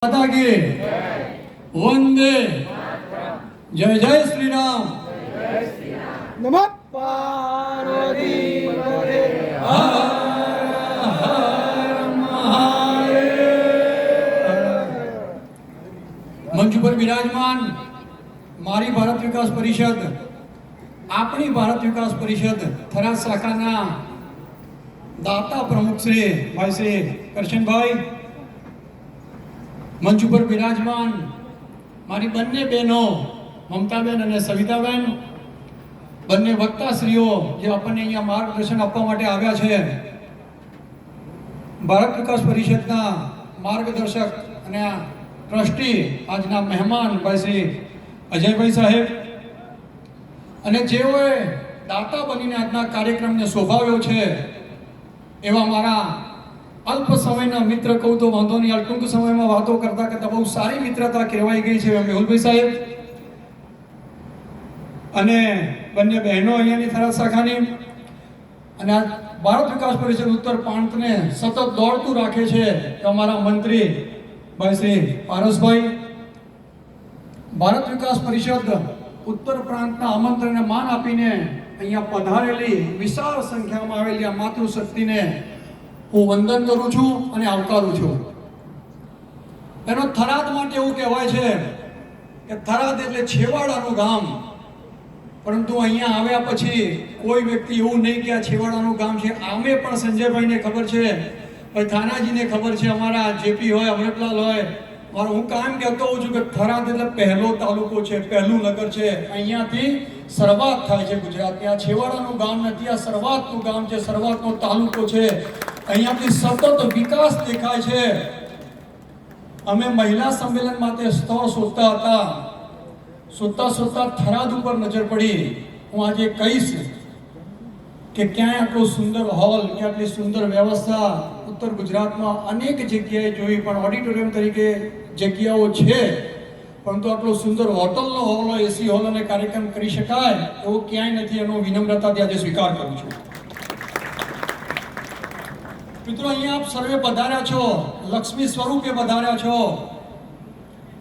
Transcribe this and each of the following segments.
माता की वंदे जय जय श्री राम नमः पार्वती पते मंच पर विराजमान मारी भारत विकास परिषद अपनी भारत विकास परिषद थराद शाखा दाता प्रमुख श्री भाई श्री करशन भाई मंच पर विराजमान मारी बन्ने बहनों ममताबेन और सविताबेन बन्ने वक्ताश्रीओ जो अपने अहींया मार्गदर्शन आपवा माटे आव्या छे। भारत विकास परिषदना मार्गदर्शक अने ट्रस्टी आजना मेहमान भाई श्री अजयभाई साहेब अने जेओए दाता बनीने आजना कार्यक्रमने शोभाव्यो छे एवा मारा अल्प समय मित्र कहूँ तो वांधो नहीं, टूंक समय में बातों करता करता बहुत सारी मित्रता कहवाई गई है। मेहुलभाई साहेब अने बन्ने बहनों अहींयानी थराद शाखानी अने भारत विकास परिषद उत्तर प्रांतने सतत दौड़तुं राखे छे तो अमारा मंत्री भाई श्री पारसभाई भारत विकास परिषद उत्तर प्रांतना आमंत्रणने मान आपीने अहींया पधारेली विशाल संख्यामां आवेली आ मातृशक्तिने હું વંદન કરું છું અને આવકારું છું। એનો થરાદ માટે એવું કહેવાય છે કે થરાદ એટલે છેવાડાનું ગામ, પરંતુ અહીંયા આવ્યા પછી કોઈ વ્યક્તિ એવું નહીં કે આ છેવાડાનું ગામ છે। આમે પણ સંજયભાઈને ખબર છે, ભાઈ થાનાજીને ખબર છે, અમારા જેપી હોય અમૃતલાલ હોય, મારો હું કાયમ કહેતો હોઉં છું કે થરાદ એટલે પહેલો તાલુકો છે, પહેલું નગર છે। અહીંયાથી શરૂઆત થાય છે ગુજરાતની। આ છેવાડાનું ગામ નથી, આ શરૂઆતનું ગામ છે, શરૂઆતનો તાલુકો છે। અહીંયાથી સતત વિકાસ દેખાય છે। અમે મહિલા સંમેલન માટે સ્થળ શોધતા હતા, શોધતા થરાદ ઉપર નજર પડી। હું આજે કહીશ કે ક્યાંય આટલો સુંદર હોલ, કે આટલી સુંદર વ્યવસ્થા ઉત્તર ગુજરાતમાં અનેક જગ્યાએ જોઈ, પણ ઓડિટોરિયમ તરીકે જગ્યાઓ છે, પરંતુ આટલો સુંદર હોટલનો હોલ હોય, એસી હોલ અને કાર્યક્રમ કરી શકાય એવો ક્યાંય નથી। એનો વિનમ્રતાથી આજે સ્વીકાર કરું છું। मित्रों अहीं आप सर्वे पधार्या छो, लक्ष्मी स्वरूपे पधार्या छो।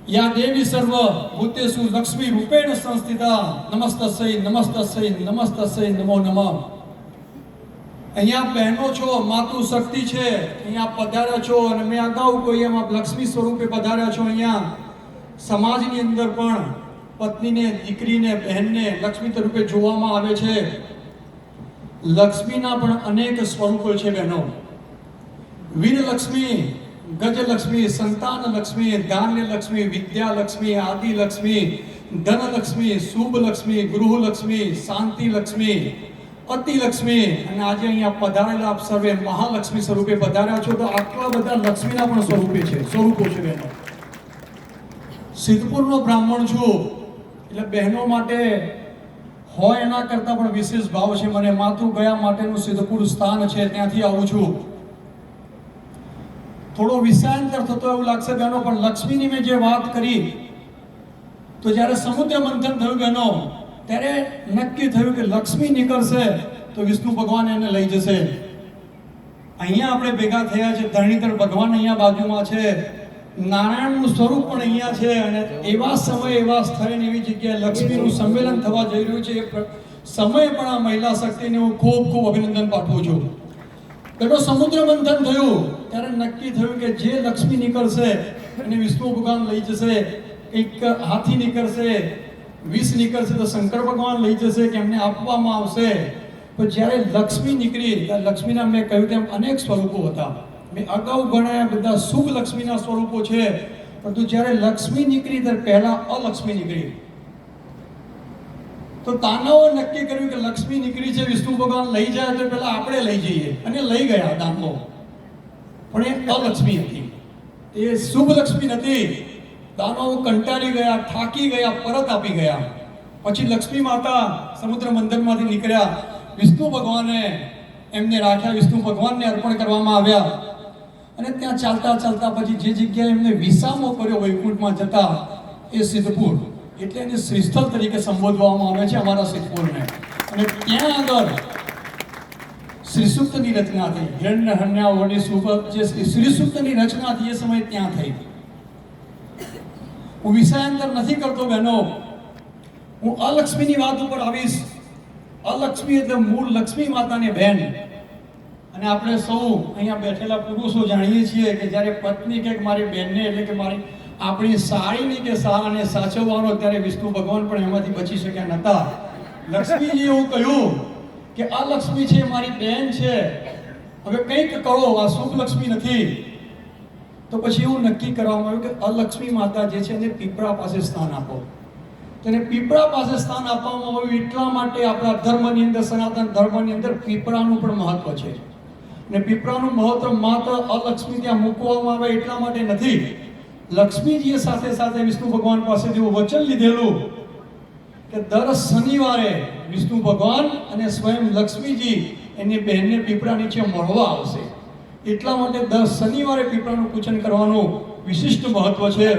या देवी सर्व भूतेषु लक्ष्मी रूपेण संस्थिता नमस्तस्यै नमस्तस्यै नमस्तस्यै नमो नमः। अहीं बहनों छो, मातृ शक्ति छे, अहीं पधार्या छो अने मैं अगाऊ कोई एम आप लक्ष्मी स्वरूपे पधार्या छो। अहीं समाजनी अंदर पण पत्नीने, दीकरीने, बहनने लक्ष्मी तरीके जोवामां आवे छे। लक्ष्मीना पण अनेक स्वरूपो छे बहनों। वीर लक्ष्मी, गज लक्ष्मी, संतान लक्ष्मी, धान्य लक्ष्मी, विद्या लक्ष्मी, आदि लक्ष्मी, धन लक्ष्मी, शुभ लक्ष्मी, गृह लक्ष्मी, शांति लक्ष्मी, अति लक्ष्मी અને આજે અહીંયા પધારેલા આપ સર્વે મહાલક્ષ્મી સ્વરૂપે પધાર્યા છો। તો આટલા બધા લક્ષ્મીના પણ સ્વરૂપો છે બહેનો। સિદ્ધપુરનો બ્રાહ્મણ છું એટલે બહેનો માટે હોય એના કરતાં પણ વિશેષ ભાવ છે મને। માતૃ ગયા માટેનું સિદ્ધપુર સ્થાન છે, ત્યાંથી આવું છું। थोड़ो विषयांतर थतो एवं लागशे बहनों, पण लक्ष्मीनी में जे बात करी तो ज्यारे समुद्र मंथन थयुं बहनों त्यारे नक्की थयुं के लक्ष्मी निकळशे तो विष्णु भगवान एने लई जशे। अहींया आपणे भेगा थया छे, धरणीधर भगवान अहींया बाजुमां छे, नारायणनुं स्वरूप पण अहींया छे अने एवा समय एवा स्थळे ने एवी जग्याए लक्ष्मीनुं संमेलन थवा जई रह्युं छे। समय पण आ महिला शक्तिने हुं खूब खूब अभिनंदन पाठवुं छुं। बेटो समुद्र मंथन थयुं त्यारे नक्की थयुं के जे लक्ष्मी निकळशे अने विष्णु भगवान लई जशे। एक हाथी निकळशे, विष निकळशे तो शंकर भगवान लई जशे के एमने आपवामां आवशे। पण ज्यारे लक्ष्मी निकળી त्यारे लक्ष्मीना मैं કહ્યું તેમ अनेक स्वरूपो हता। मैं अगाऊ गणाया બધા શુભ લક્ષ્મીના સ્વરૂપો છે, પરંતુ જ્યારે લક્ષ્મી નીકળી ત્યારે પહેલા અલક્ષ્મી નીકળી। तो दानवों नक्की कर्युं के लक्ष्मी निकળી છે, विष्णु भगवान लई जाए तो पहला આપણે લઈ જઈએ, અને લઈ ગયા દાનવો, પણ એ અલક્ષ્મી હતી, એ શુભ લક્ષ્મી નથી। દાનવો કંટાળી ગયા, થાકી ગયા, પરત આપી ગયા। પછી લક્ષ્મી માતા સમુદ્ર મંથનમાંથી નીકળ્યા, વિષ્ણુ ભગવાને એમને રાખ્યા, વિષ્ણુ ભગવાનને અર્પણ કરવામાં આવ્યા। અને ત્યાં ચાલતા ચાલતા પછી જે જગ્યાએ એમને વિસામો કર્યો વૈકુંઠમાં જતા એ સિદ્ધપુર, એટલે એને શ્રીસ્થળ તરીકે સંબોધવામાં આવે છે અમારા સિદ્ધપુરને। અને ત્યાં આગળ શ્રીસૂક્તની રચના થઈ। હિરણ્ય હન્યા વડી સુપ જે શ્રીસૂક્તની રચના થઈ એ સમયે ત્યાં થઈ। હું વિષયાંતર નથી કરતો બહેનો, હું અલક્ષ્મીની વાત ઉપર આવીશ. અલક્ષ્મી એટલે મૂળ લક્ષ્મી માતાની બહેન. અને આપણે સૌ અહીંયા બેઠેલા પુરુષો જાણીએ છીએ કે જ્યારે પત્ની કે મારી બહેનને એટલે કે મારી આપણી સાળીની કે સાળાને સાચવવાનો, ત્યારે વિષ્ણુ ભગવાન પણ એમાંથી બચી શક્યા નહોતા. લક્ષ્મીજીએ એવું કહ્યું કે આ લક્ષ્મી છે, મારી બહેન છે, હવે કંઈક કરો, આ શુભ લક્ષ્મી નથી. તો પછી એવું નક્કી કરવામાં આવ્યું કે અલક્ષ્મી માતા જે છે એને પીપળા પાસે સ્થાન આપો. તેને પીપળા પાસે સ્થાન આપવામાં આવ્યું એટલા માટે આપણા ધર્મની અંદર, સનાતન ધર્મની અંદર પીપળાનું પણ મહત્વ છે. અને પીપળાનું મહત્વ માત્ર અલક્ષ્મી ત્યાં મૂકવામાં આવે એટલા માટે નથી. લક્ષ્મીજીએ સાથે સાથે વિષ્ણુ ભગવાન પાસેથી એવું વચન લીધેલું કે દર શનિવારે વિષ્ણુ ભગવાન અને સ્વયં લક્ષ્મીજી એની બહેનને પીપળા નીચે મળવા આવશે. એટલા માટે દર શનિવારે પીપળાનું પૂજન કરવાનું વિશિષ્ટ મહત્વ છે.